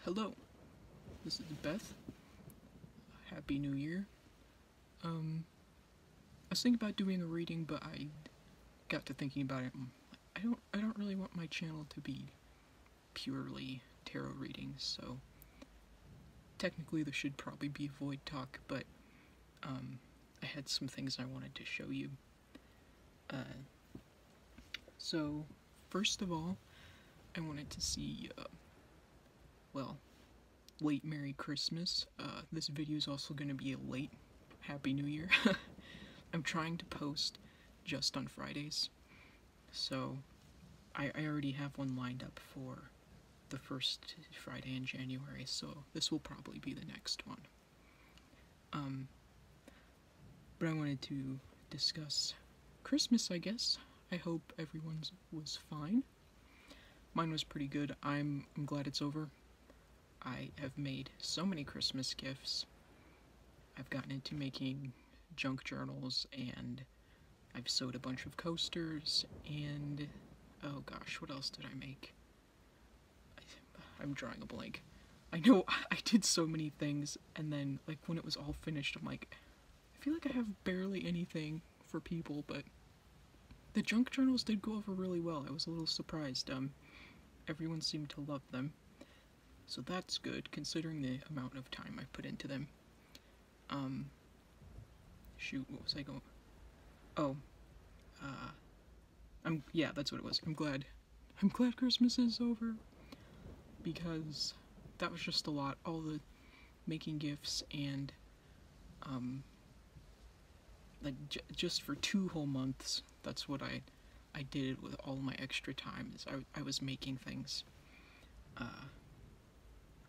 Hello, this is Beth. Happy New Year. I was thinking about doing a reading, but I got to thinking about it. I don't really want my channel to be purely tarot readings, so technically there should probably be void talk, but I had some things I wanted to show you. So first of all, I wanted to see, well, late Merry Christmas. This video is also going to be a late Happy New Year. I'm trying to post just on Fridays, so I already have one lined up for the first Friday in January, so this will probably be the next one. But I wanted to discuss Christmas, I guess. I hope everyone's was fine. Mine was pretty good. I'm glad it's over. I have made so many Christmas gifts. I've gotten into making junk journals, and I've sewed a bunch of coasters, and oh gosh, what else did I make? I'm drawing a blank. I know I did so many things, and then like when it was all finished, I'm like, I feel like I have barely anything for people, but the junk journals did go over really well. I was a little surprised. Everyone seemed to love them. So that's good, considering the amount of time I put into them. Shoot, what was I going? Oh, yeah, that's what it was. I'm glad Christmas is over, because that was just a lot. All the making gifts and, like, just for 2 whole months, that's what I did with all my extra time, is I was making things.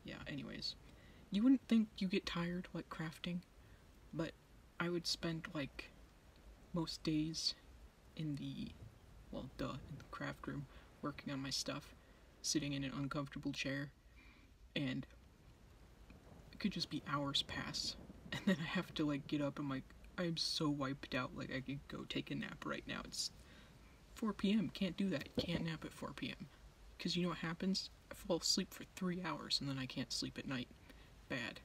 Yeah, anyways. You wouldn't think you get tired, like, crafting, but I would spend, like, most days in the, well, in the craft room, working on my stuff, sitting in an uncomfortable chair, and it could just be hours pass, and then I have to, like, get up, and, like, I'm so wiped out, like, I could go take a nap right now. It's 4 p.m., can't do that, can't nap at 4 p.m., because you know what happens? I fall asleep for 3 hours, and then I can't sleep at night. Bad.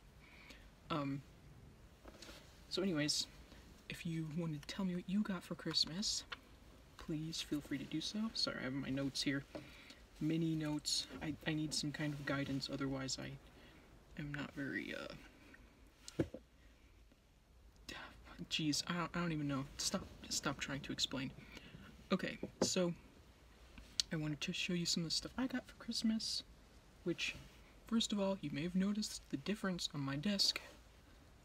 So anyways, if you want to tell me what you got for Christmas, please feel free to do so. Sorry, I have my notes here. Mini notes. I need some kind of guidance, otherwise I am not very, Jeez, I don't even know. Stop trying to explain. Okay, so I wanted to show you some of the stuff I got for Christmas, which, first of all, you may have noticed the difference on my desk.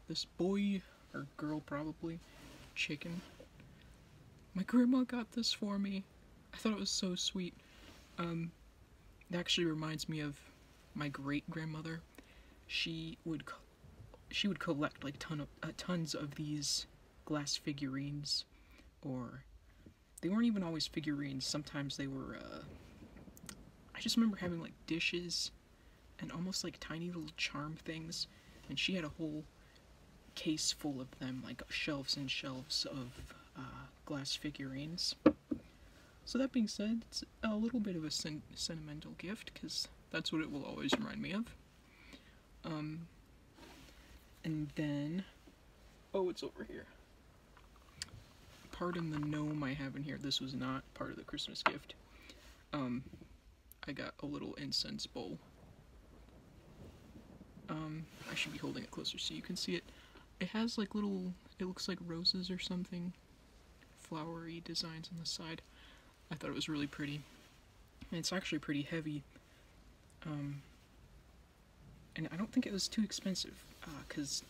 This boy, or girl probably, chicken. My grandma got this for me. I thought it was so sweet. It actually reminds me of my great-grandmother. She would collect like tons of these glass figurines, or they weren't even always figurines. Sometimes they were, I just remember having like dishes and almost like tiny little charm things, and she had a whole case full of them, like shelves and shelves of glass figurines. So that being said, it's a little bit of a sentimental gift, because that's what it will always remind me of. And then, oh, it's over here. Pardon the gnome I have in here. This was not part of the Christmas gift. I got a little incense bowl. I should be holding it closer so you can see it. It has like little, it looks like roses or something, flowery designs on the side. I thought it was really pretty. And it's actually pretty heavy. And I don't think it was too expensive, because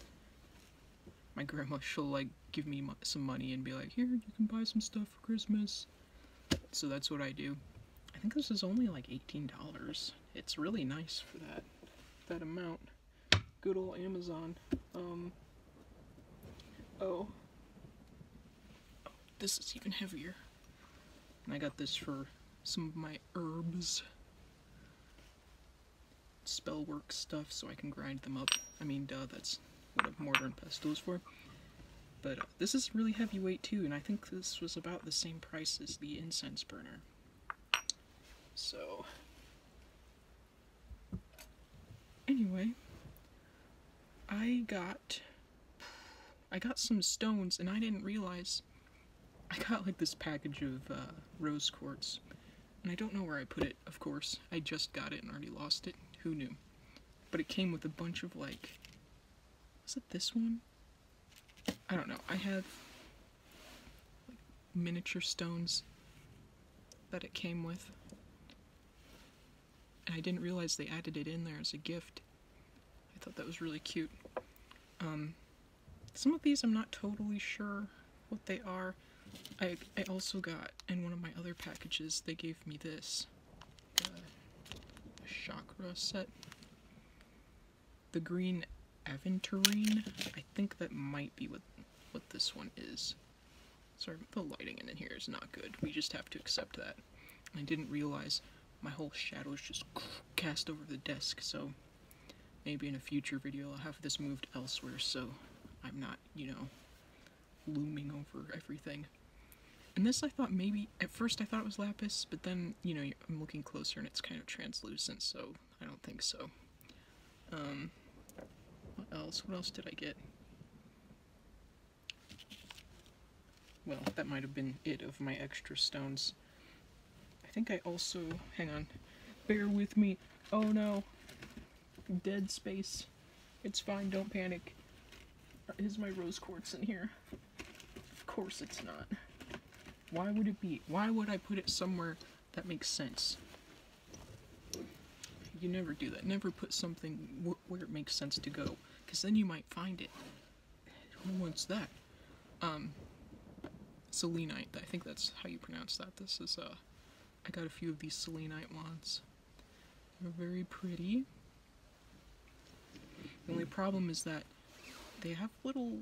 my grandma, she'll like give me some money and be like, here, you can buy some stuff for Christmas. So that's what I do. I think this is only like $18. It's really nice for that amount. Good old Amazon. Oh, this is even heavier. And I got this for some of my herbs. Spellwork stuff, so I can grind them up. I mean, duh, that's what a mortar and pestle is for. But this is really heavyweight too, and I think this was about the same price as the incense burner. So anyway, I got some stones, and I didn't realize I got like this package of rose quartz, and I don't know where I put it, of course. I just got it and already lost it. Who knew? But it came with a bunch of like, was it this one? I don't know. I have like miniature stones that it came with, and I didn't realize they added it in there as a gift. I thought that was really cute. Some of these I'm not totally sure what they are. I also got, in one of my other packages, they gave me this a chakra set. The green aventurine. I think that might be what this one is. Sorry, the lighting in here is not good. We just have to accept that. I didn't realize my whole shadow is just cast over the desk, so maybe in a future video I'll have this moved elsewhere so I'm not, you know, looming over everything. And this, I thought maybe, at first I thought it was lapis, but then, you know, I'm looking closer and it's kind of translucent, so I don't think so. What else? What else did I get? Well, that might have been it of my extra stones. I think I also, hang on, bear with me. Oh no, dead space. It's fine, don't panic. Is my rose quartz in here? Of course it's not. Why would it be? Why would I put it somewhere that makes sense? You never do that. Never put something where it makes sense to go, because then you might find it. Who wants that? Selenite. I think that's how you pronounce that. This is, I got a few of these selenite wands. They're very pretty. The only problem is that they have little,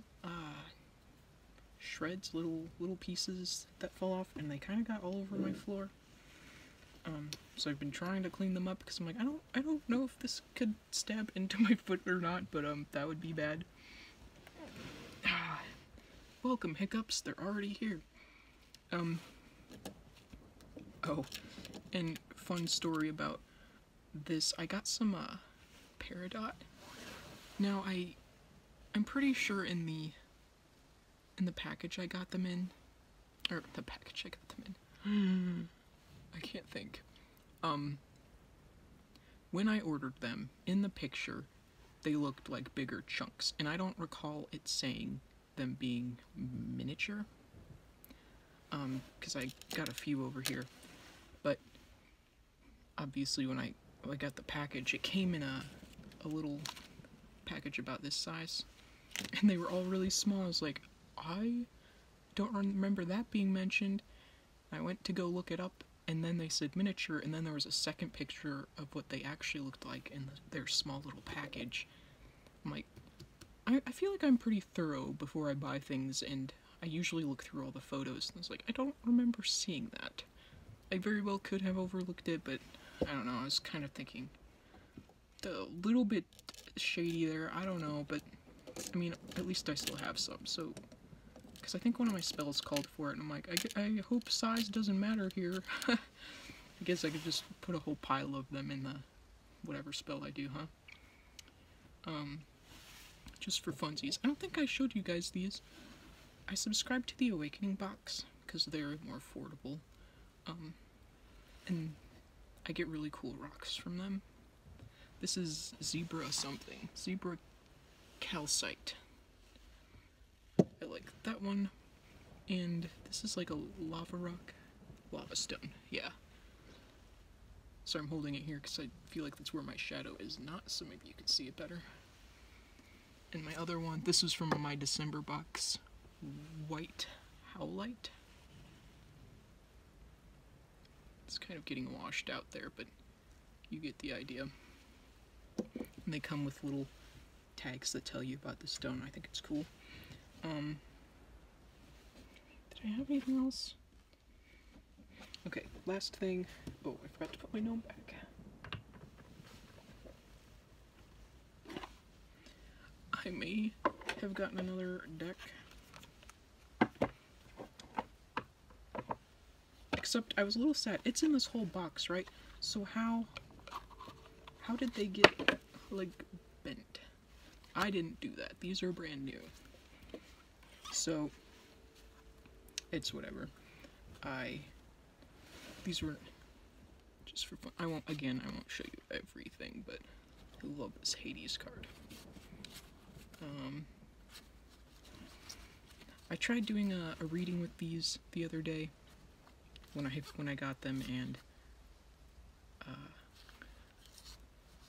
shreds, little pieces that fall off, and they kind of got all over my floor. So I've been trying to clean them up, because I'm like, I don't know if this could stab into my foot or not, but, that would be bad. Welcome, hiccups, they're already here. Oh, and fun story about this, I got some, peridot. Now, I'm pretty sure in the package I got them in, or the package I got them in, I can't think. When I ordered them, in the picture, they looked like bigger chunks, and I don't recall it saying them being miniature, because I got a few over here, but obviously when I got the package, it came in a little package about this size, and they were all really small. I was like, I don't remember that being mentioned. I went to go look it up, and then they said miniature, and then there was a second picture of what they actually looked like in their small little package. I'm like, I feel like I'm pretty thorough before I buy things, and I usually look through all the photos, and I was like, I don't remember seeing that. I very well could have overlooked it, but I don't know, I was kind of thinking, a little bit shady there, I don't know, but I mean, at least I still have some, so, because I think one of my spells called for it, and I'm like, I hope size doesn't matter here. I guess I could just put a whole pile of them in the whatever spell I do, huh? Just for funsies. I don't think I showed you guys these. I subscribe to the Awakening box, because they're more affordable, and I get really cool rocks from them. This is zebra something. Zebra calcite. I like that one. And this is like a lava rock. Lava stone, yeah. So I'm holding it here because I feel like that's where my shadow is not, so maybe you can see it better. And my other one, this was from my December box. White howlite. It's kind of getting washed out there, but you get the idea. And they come with little tags that tell you about the stone. I think it's cool. Did I have anything else? Okay, last thing. Oh, I forgot to put my gnome back. I may have gotten another deck. Except I was a little sad. It's in this whole box, right? So how did they get... like bent. I didn't do that. These are brand new. So it's whatever. These were just for fun. I won't show you everything, but I love this Hades card. I tried doing a reading with these the other day when I got them, and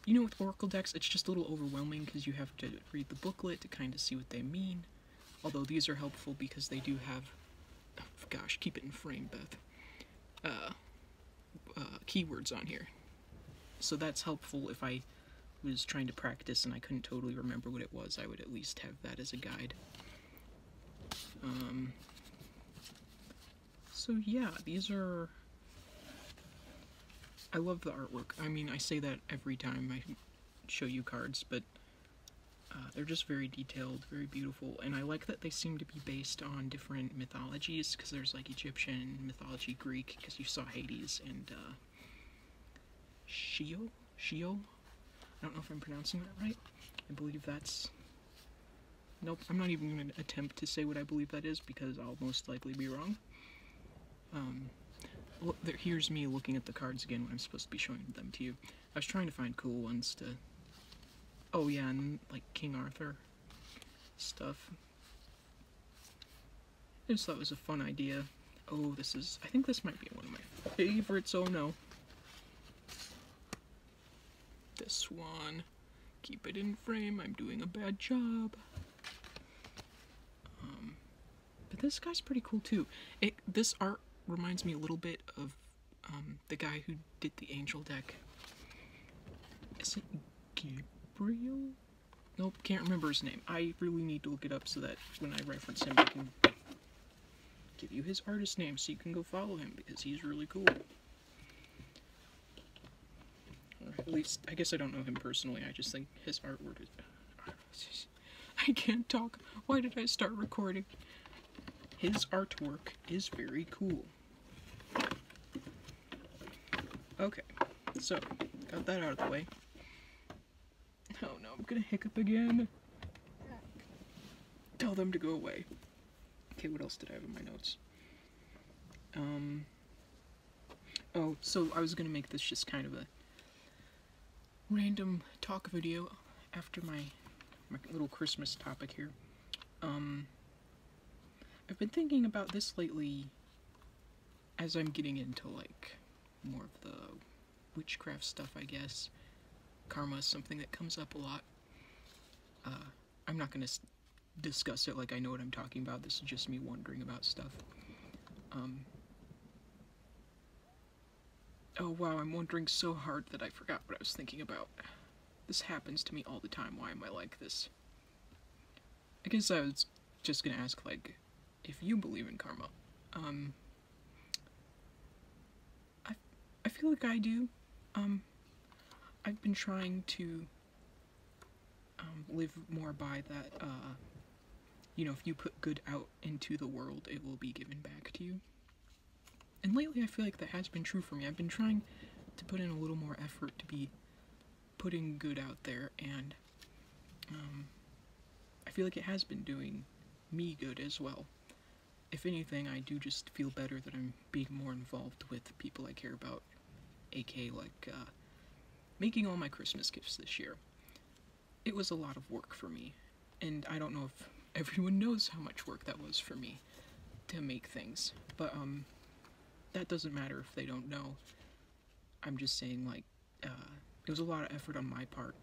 you know, with Oracle decks, it's just a little overwhelming because you have to read the booklet to kind of see what they mean. Although these are helpful because they do have, oh, gosh, keep it in frame, Beth. Keywords on here, so that's helpful if I was trying to practice and I couldn't totally remember what it was. I would at least have that as a guide. So yeah, these are... I love the artwork. I mean, I say that every time I show you cards, but they're just very detailed, very beautiful, and I like that they seem to be based on different mythologies, because there's like Egyptian mythology, Greek, because you saw Hades, and Shio? I don't know if I'm pronouncing that right. I believe that's... Nope, I'm not even going to attempt to say what I believe that is, because I'll most likely be wrong. Here's me looking at the cards again when I'm supposed to be showing them to you. I was trying to find cool ones to... Oh yeah, and like King Arthur stuff. I just thought it was a fun idea. Oh, I think this might be one of my favorites. Oh no. This one. Keep it in frame. I'm doing a bad job. But this guy's pretty cool too. This art reminds me a little bit of the guy who did the Angel deck. Is it Gabriel? Nope, can't remember his name. I really need to look it up so that when I reference him, I can give you his artist name so you can go follow him, because he's really cool. Or at least, I guess I don't know him personally, I just think his artwork is... I can't talk. Why did I start recording? His artwork is very cool. Okay, so, got that out of the way. Oh no, I'm gonna hiccup again. Tell them to go away. Okay, what else did I have in my notes? Oh, so I was gonna make this just kind of a random talk video after my little Christmas topic here. I've been thinking about this lately as I'm getting into, like, more of the witchcraft stuff, I guess. Karma is something that comes up a lot. I'm not gonna discuss it like I know what I'm talking about. This is just me wondering about stuff. Oh wow, I'm wondering so hard that I forgot what I was thinking about. This happens to me all the time. Why am I like this? I guess I was just gonna ask, like, if you believe in karma. I feel like I do. I've been trying to live more by that, you know, if you put good out into the world, it will be given back to you. And lately I feel like that has been true for me. I've been trying to put in a little more effort to be putting good out there, and I feel like it has been doing me good as well. If anything, I do just feel better that I'm being more involved with people I care about, aka like making all my Christmas gifts this year. It was a lot of work for me, and I don't know if everyone knows how much work that was for me to make things, but that doesn't matter if they don't know. I'm just saying, like, it was a lot of effort on my part,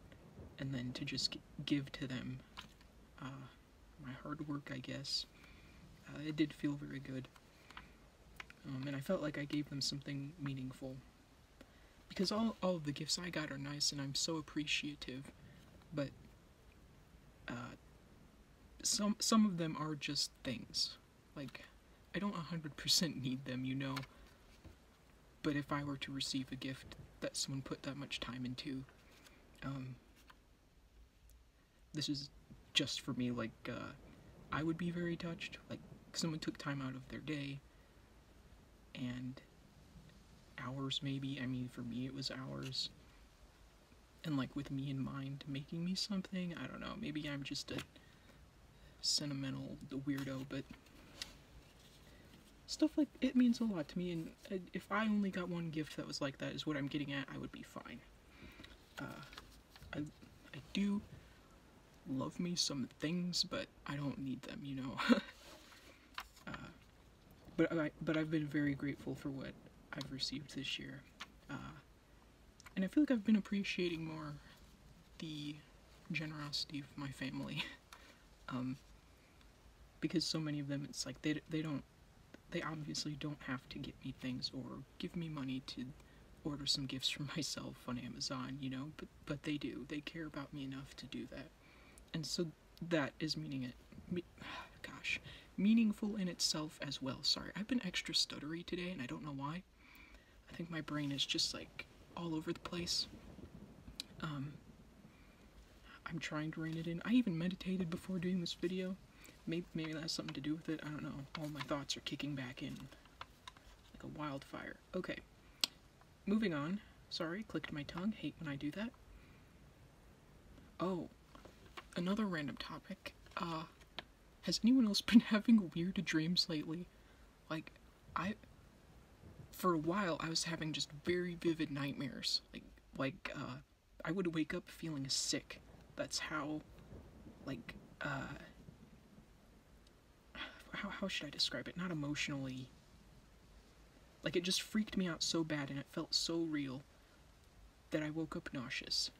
and then to just give to them my hard work, I guess. It did feel very good, and I felt like I gave them something meaningful, because all of the gifts I got are nice, and I'm so appreciative, but some of them are just things. Like, I don't 100% need them, you know, but if I were to receive a gift that someone put that much time into, this is just for me, like, I would be very touched. Like, someone took time out of their day, and hours maybe, I mean, for me it was hours, and like with me in mind making me something. I don't know, maybe I'm just a sentimental weirdo, but stuff like it means a lot to me, and if I only got one gift that was like that is what I'm getting at, I would be fine. I do love me some things, but I don't need them, you know. But I've been very grateful for what I've received this year, and I feel like I've been appreciating more the generosity of my family, because so many of them, it's like they obviously don't have to get me things or give me money to order some gifts for myself on Amazon, you know, but they do. They care about me enough to do that. And so that is meaningful in itself as well. Sorry, I've been extra stuttery today, and I don't know why. I think my brain is just like all over the place. I'm trying to rein it in. I even meditated before doing this video. Maybe that has something to do with it. I don't know. All my thoughts are kicking back in like a wildfire. Okay, moving on. Sorry, clicked my tongue. Hate when I do that. Oh, another random topic. Has anyone else been having weird dreams lately? Like, for a while, I was having just very vivid nightmares. I would wake up feeling sick. That's how, like, how should I describe it? Not emotionally. Like, it just freaked me out so bad, and it felt so real that I woke up nauseous.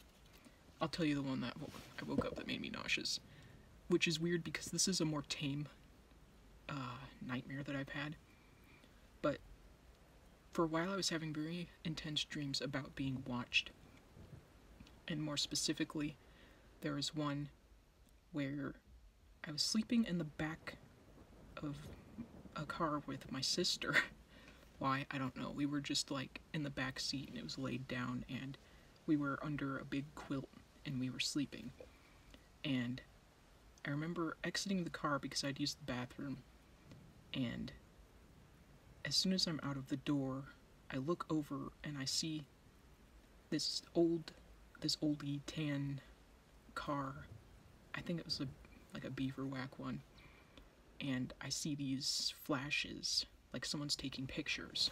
I'll tell you the one that I woke up that made me nauseous, which is weird because this is a more tame nightmare that I've had. But for a while I was having very intense dreams about being watched. And more specifically, there was one where I was sleeping in the back of a car with my sister. Why? I don't know. We were just like in the back seat, and it was laid down, and we were under a big quilt, and we were sleeping. And I remember exiting the car because I'd used the bathroom, and as soon as I'm out of the door, I look over and I see this oldie tan car. I think it was like a beaver whack one. And I see these flashes, like someone's taking pictures.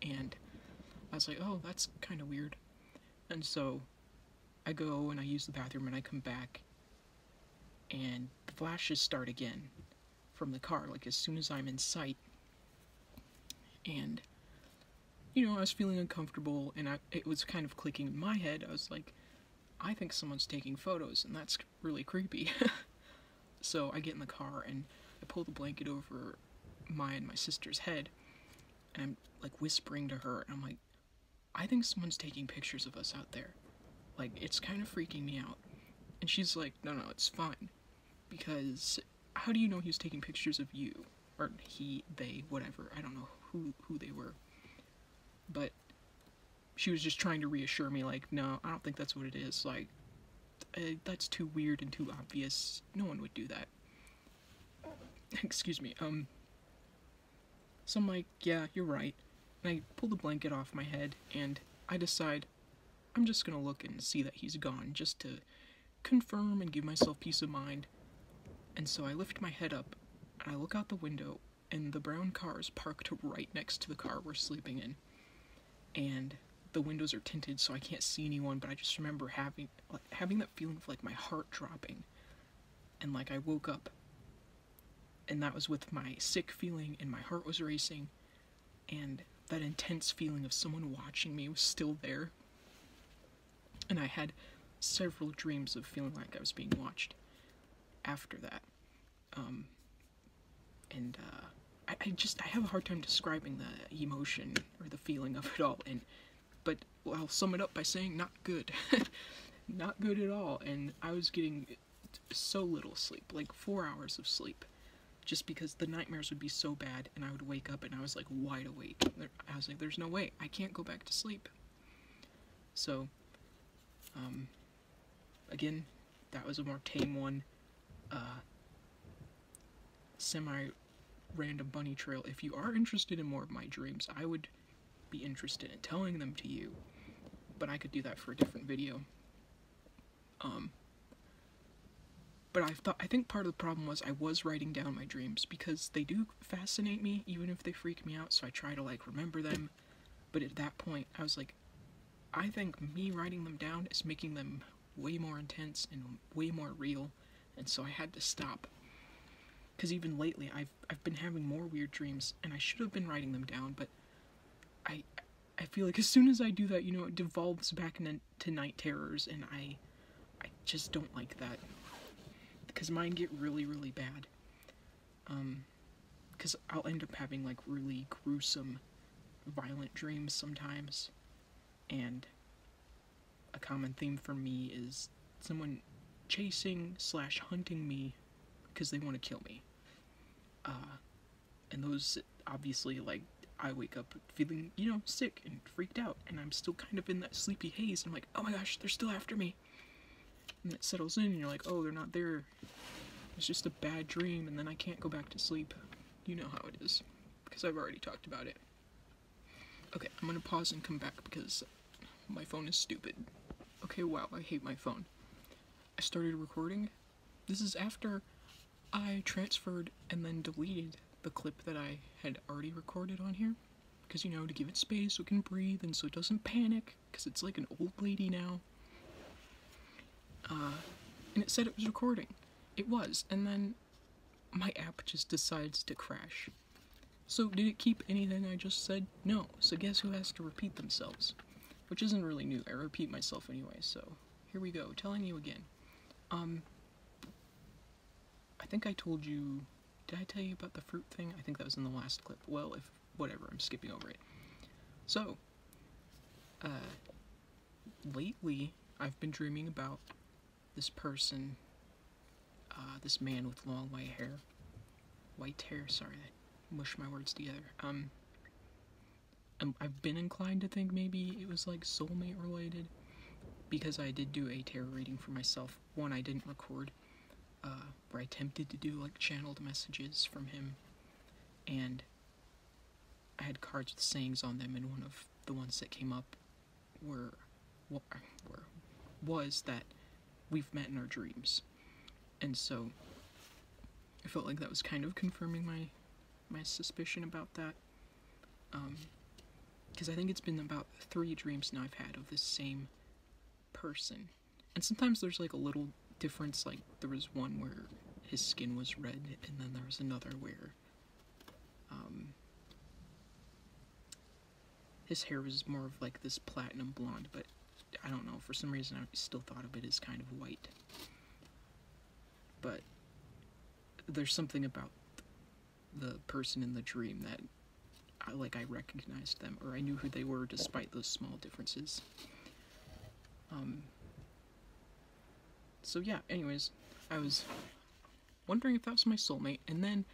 And I was like, oh, that's kind of weird. And so I go and I use the bathroom, and I come back, and the flashes start again from the car, like as soon as I'm in sight. And, you know, I was feeling uncomfortable, and it was kind of clicking in my head. I was like, I think someone's taking photos, and that's really creepy. So I get in the car, and I pull the blanket over my and my sister's head, and I'm like whispering to her, and I'm like, I think someone's taking pictures of us out there. Like, it's kind of freaking me out. And she's like, no, it's fine. Because how do you know he was taking pictures of you? Or he, they, whatever. I don't know who they were. But she was just trying to reassure me, like, no, I don't think that's what it is. Like, that's too weird and too obvious. No one would do that. Excuse me. So I'm like, yeah, you're right. And I pull the blanket off my head, and I decide I'm just gonna look and see that he's gone, just to confirm and give myself peace of mind. And so I lift my head up, and I look out the window, and the brown car is parked right next to the car we're sleeping in. And the windows are tinted, so I can't see anyone, but I just remember having that feeling of like my heart dropping. And like I woke up, and that was with my sick feeling, and my heart was racing, and that intense feeling of someone watching me was still there. And I had several dreams of feeling like I was being watched after that. I have a hard time describing the emotion or the feeling of it all, but I'll sum it up by saying not good. Not good at all. And I was getting so little sleep, like 4 hours of sleep, just because the nightmares would be so bad, and I would wake up and I was like wide awake. I was like, there's no way, I can't go back to sleep. So, again, that was a more tame one. Semi-random bunny trail. If you are interested in more of my dreams, I would be interested in telling them to you, but I could do that for a different video. But I think part of the problem was I was writing down my dreams because they do fascinate me, even if they freak me out. So I try to like remember them. But at that point, I was like, I think me writing them down is making them way more intense and way more real. And so I had to stop. Because even lately, I've been having more weird dreams, and I should have been writing them down. But I feel like as soon as I do that, it devolves back into night terrors, and I just don't like that. Because mine get really, really bad. Because I'll end up having, like, really gruesome, violent dreams sometimes. And a common theme for me is someone chasing / hunting me because they want to kill me. And those, obviously, like, I wake up feeling, sick and freaked out, and I'm still kind of in that sleepy haze, and I'm like, oh my gosh, they're still after me. And it settles in, and you're like, oh, they're not there. It's just a bad dream, and then I can't go back to sleep. You know how it is, because I've already talked about it. Okay, I'm gonna pause and come back because my phone is stupid. Okay, wow, I hate my phone. I started recording. This is after I transferred and then deleted the clip that I had already recorded on here. Because, to give it space so it can breathe and so it doesn't panic, because it's like an old lady now. And it said it was recording. It was, and then my app just decides to crash. So did it keep anything I just said? No. So guess who has to repeat themselves? Which isn't really new. I repeat myself anyway, so here we go. Telling you again. I think I told you... Did I tell you about the fruit thing? I think that was in the last clip. Well, if... whatever, I'm skipping over it. So, lately, I've been dreaming about this person, this man with long white hair, sorry, I mushed my words together. I've been inclined to think maybe it was like soulmate related, because I did do a tarot reading for myself, one I didn't record, where I attempted to do like channeled messages from him, and I had cards with sayings on them, and one of the ones that came up was that we've met in our dreams. And so I felt like that was kind of confirming my suspicion about that. Because I think it's been about 3 dreams now I've had of this same person. And sometimes there's like a little difference, like there was one where his skin was red, and then there was another where his hair was more of like this platinum blonde, but I don't know, for some reason I still thought of it as kind of white. But there's something about the person in the dream that I recognized them, or I knew who they were despite those small differences. So yeah, anyways, I was wondering if that was my soulmate, and then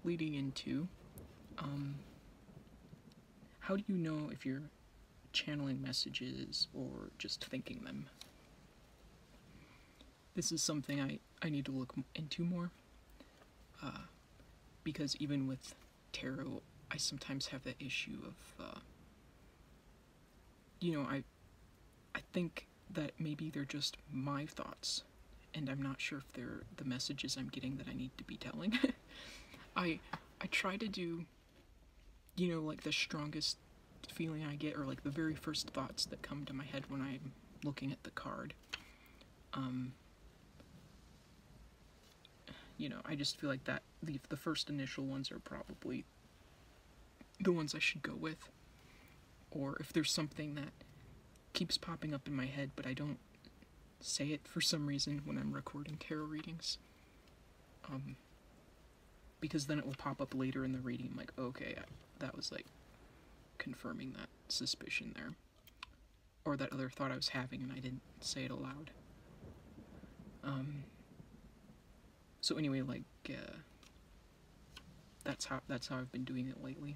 leading into, how do you know if you're channeling messages or just thinking them? This is something I need to look into more, because even with tarot, I sometimes have that issue of, I think that maybe they're just my thoughts, and I'm not sure if they're the messages I'm getting that I need to be telling. I try to do, like the strongest feeling I get, or like the very first thoughts that come to my head when I'm looking at the card. I just feel like that the first initial ones are probably the ones I should go with. Or if there's something that keeps popping up in my head, but I don't say it for some reason when I'm recording tarot readings. Because then it will pop up later in the reading, I'm like, okay, that was like confirming that suspicion there. Or that other thought I was having and I didn't say it aloud. So anyway, like, that's how I've been doing it lately.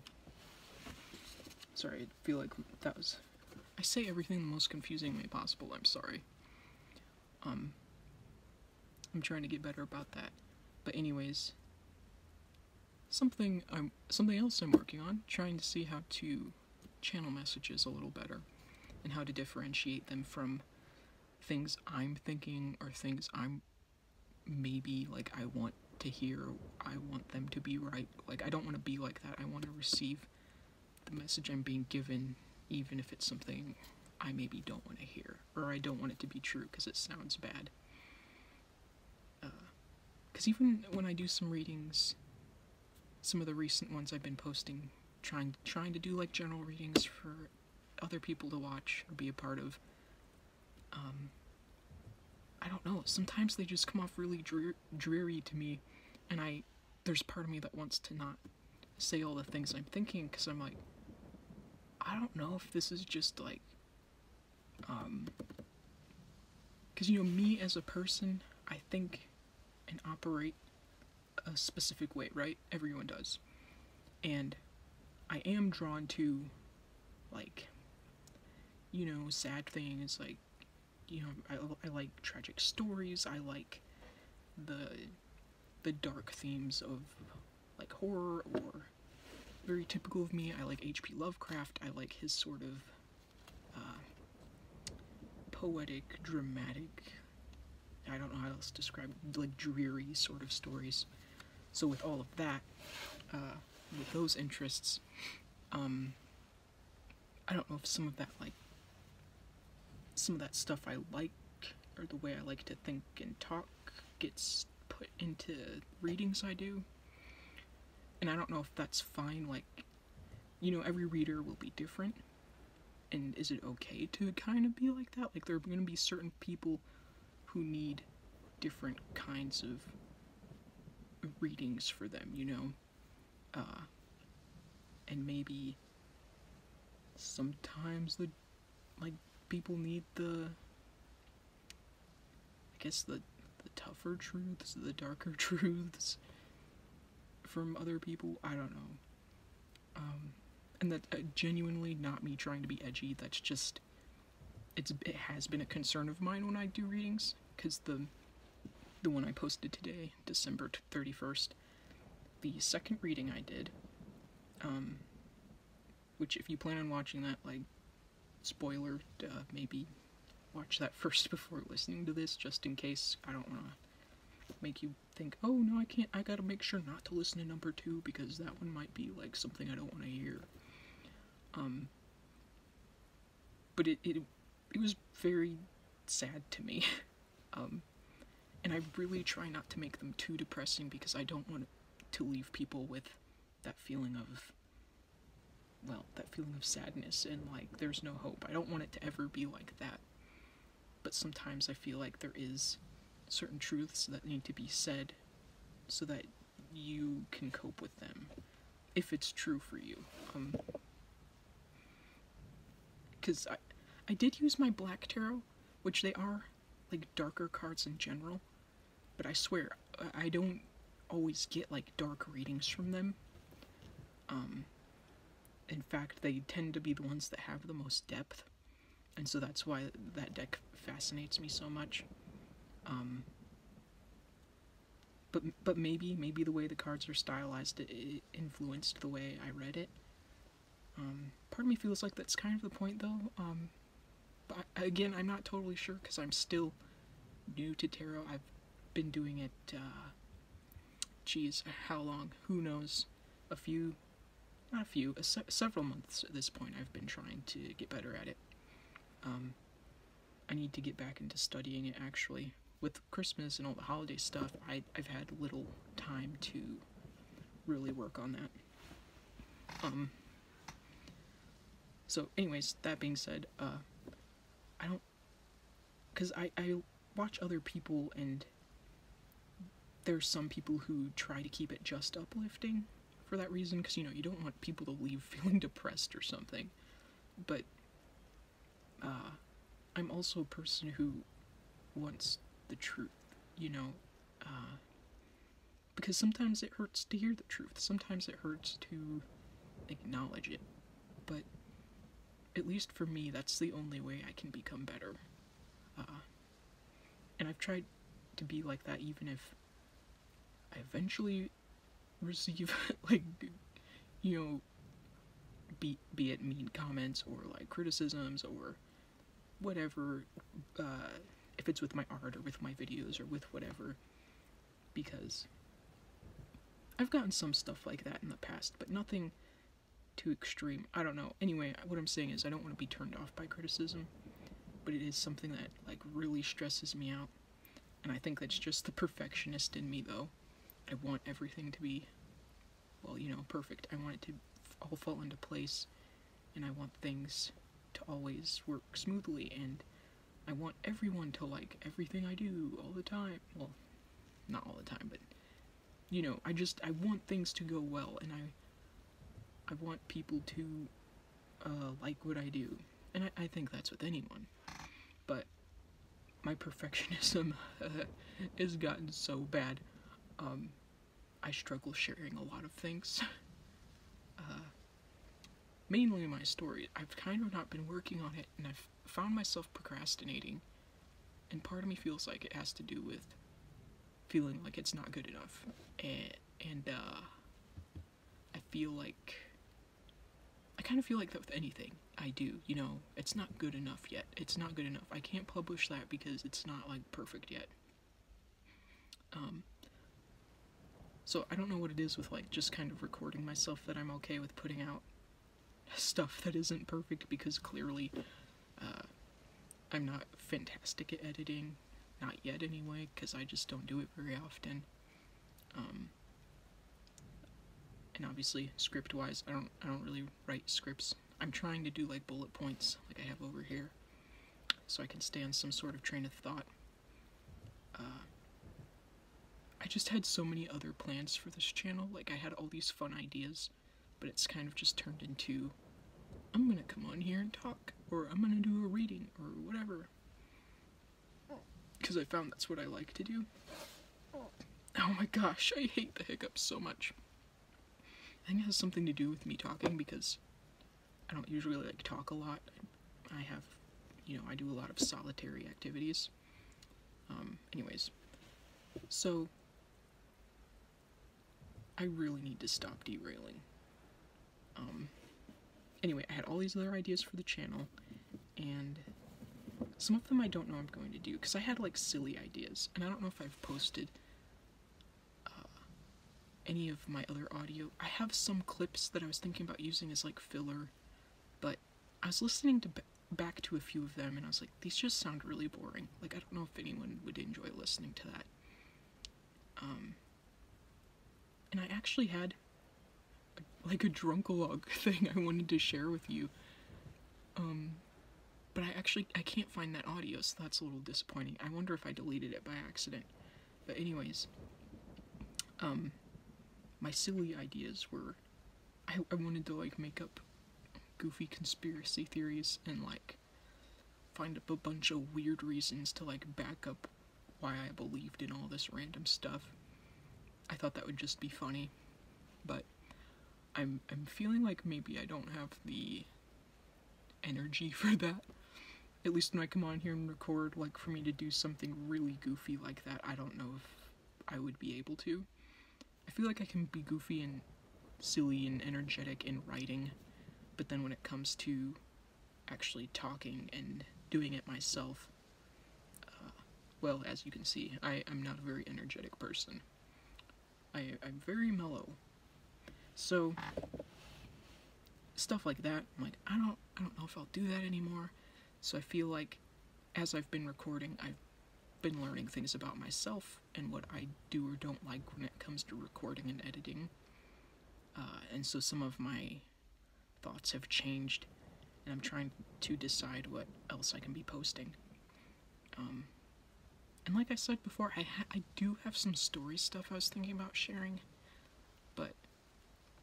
Sorry, I feel like that was... I say everything the most confusing way possible, I'm sorry. I'm trying to get better about that. But anyways, something else I'm working on, trying to see how to channel messages a little better, and how to differentiate them from things I'm thinking or things I'm maybe like I want to hear, I want them to be right. Like I don't want to be like that. I want to receive the message I'm being given, even if it's something I maybe don't want to hear, or I don't want it to be true because it sounds bad. Because even when I do some readings, some of the recent ones I've been posting, trying to do like general readings for other people to watch or be a part of, I don't know, sometimes they just come off really dreary to me, and there's part of me that wants to not say all the things I'm thinking, because I'm like, I don't know if this is just like, because me as a person, I think and operate a specific way, right? Everyone does. And I am drawn to, like, sad things, like, I like tragic stories, I like the dark themes of, like, horror, or very typical of me, I like H.P. Lovecraft, I like his sort of, poetic, dramatic, I don't know how else to describe it, like, dreary sort of stories. So with all of that, with those interests, I don't know if some of that stuff I like, or the way I like to think and talk, gets put into readings I do. And I don't know if that's fine, like, every reader will be different. And is it okay to kind of be like that? Like, there are going to be certain people who need different kinds of readings for them, and maybe sometimes people need the tougher truths, the darker truths from other people. I don't know. And that genuinely not me trying to be edgy. That's just it has been a concern of mine when I do readings, because the one I posted today, December 31st, the second reading I did, which if you plan on watching that, like, spoiler, maybe watch that first before listening to this, just in case. I don't want to make you think, oh no, I gotta make sure not to listen to number 2, because that one might be, like, something I don't want to hear. But it was very sad to me. And I really try not to make them too depressing, because I don't want to leave people with that feeling of sadness and, like, there's no hope. I don't want it to ever be like that. But sometimes I feel like there is certain truths that need to be said so that you can cope with them, if it's true for you. Because I did use my Black Tarot, which they are, like, darker cards in general, but I swear, I don't always get, like, dark readings from them. In fact, they tend to be the ones that have the most depth, and so that's why that deck fascinates me so much. But maybe the way the cards are stylized, it influenced the way I read it. Part of me feels like that's kind of the point, though. But again, I'm not totally sure, because I'm still new to tarot. I've been doing it, how long? Who knows? Several months at this point. I've been trying to get better at it. I need to get back into studying it, actually. With Christmas and all the holiday stuff, I've had little time to really work on that. So anyways, that being said, because I watch other people, and there's some people who try to keep it just uplifting for that reason, because, you don't want people to leave feeling depressed or something. But I'm also a person who wants the truth, because sometimes it hurts to hear the truth, sometimes it hurts to acknowledge it, but at least for me, that's the only way I can become better. And I've tried to be like that, even if I eventually receive, like, be it mean comments, or, like, criticisms, or, whatever, if it's with my art or with my videos or with whatever, because I've gotten some stuff like that in the past, but nothing too extreme. I don't know. Anyway, what I'm saying is I don't want to be turned off by criticism, but it is something that, like, really stresses me out, and I think that's just the perfectionist in me, though. I want everything to be, well, you know, perfect. I want it to all fall into place, and I want things to always work smoothly, and I want everyone to like everything I do all the time. Well, not all the time, but, you know, I want things to go well, and I want people to like what I do, and I think that's with anyone, but my perfectionism has gotten so bad. I struggle sharing a lot of things. Mainly my story. I've kind of not been working on it, and I've found myself procrastinating, and part of me feels like it has to do with feeling like it's not good enough, and I feel like, I kind of feel like that with anything I do, you know, it's not good enough yet, it's not good enough, I can't publish that because it's not, like, perfect yet. So I don't know what it is with, like, just kind of recording myself that I'm okay with putting out stuff that isn't perfect, because clearly I'm not fantastic at editing, not yet anyway, because I just don't do it very often. And obviously, script-wise, I don't really write scripts. I'm trying to do, like, bullet points, like I have over here, so I can stay on some sort of train of thought. I just had so many other plans for this channel, like I had all these fun ideas, but it's kind of just turned into, I'm gonna come on here and talk, or I'm gonna do a reading, or whatever. Because I found that's what I like to do. Oh my gosh, I hate the hiccups so much. I think it has something to do with me talking, because I don't usually, like, talk a lot. I have, you know, I do a lot of solitary activities. Anyways, so I really need to stop derailing. Anyway, I had all these other ideas for the channel, and some of them I don't know I'm going to do, because I had, like, silly ideas, and I don't know if I've posted any of my other audio. I have some clips that I was thinking about using as, like, filler, but I was listening to back to a few of them, and I was like, these just sound really boring. Like, I don't know if anyone would enjoy listening to that. And I actually had, like, a drunkalog thing I wanted to share with you. But I can't find that audio, so that's a little disappointing. I wonder if I deleted it by accident. But anyways, my silly ideas were, I wanted to, like, make up goofy conspiracy theories and, like, find up a bunch of weird reasons to, like, back up why I believed in all this random stuff. I thought that would just be funny, but I'm feeling like maybe I don't have the energy for that. At least when I come on here and record, like, for me to do something really goofy like that, I don't know if I would be able to. I feel like I can be goofy and silly and energetic in writing, but then when it comes to actually talking and doing it myself, well, as you can see, I'm not a very energetic person. I'm very mellow. So, stuff like that, I'm like, I don't know if I'll do that anymore. So I feel like, as I've been recording, I've been learning things about myself and what I do or don't like when it comes to recording and editing. And so some of my thoughts have changed, and I'm trying to decide what else I can be posting. And like I said before, I do have some story stuff I was thinking about sharing, but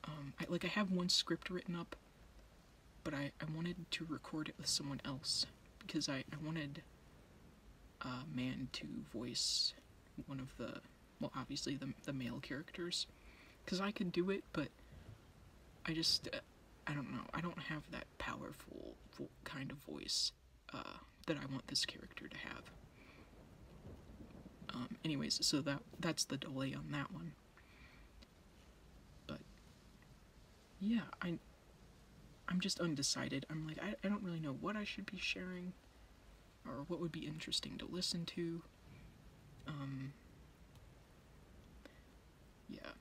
I have one script written up, but I wanted to record it with someone else, because I wanted a man to voice one of the, well, obviously the male characters, because I could do it, but I just, I don't know, I don't have that powerful kind of voice that I want this character to have. Anyways, so that's the delay on that one. But yeah, I'm just undecided. I'm like, I don't really know what I should be sharing. or what would be interesting to listen to. Yeah.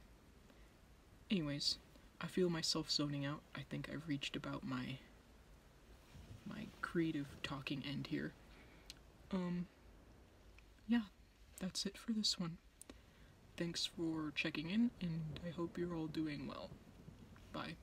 Anyways, I feel myself zoning out. I think I've reached about my creative talking end here. Yeah, that's it for this one. Thanks for checking in, and I hope you're all doing well. Bye.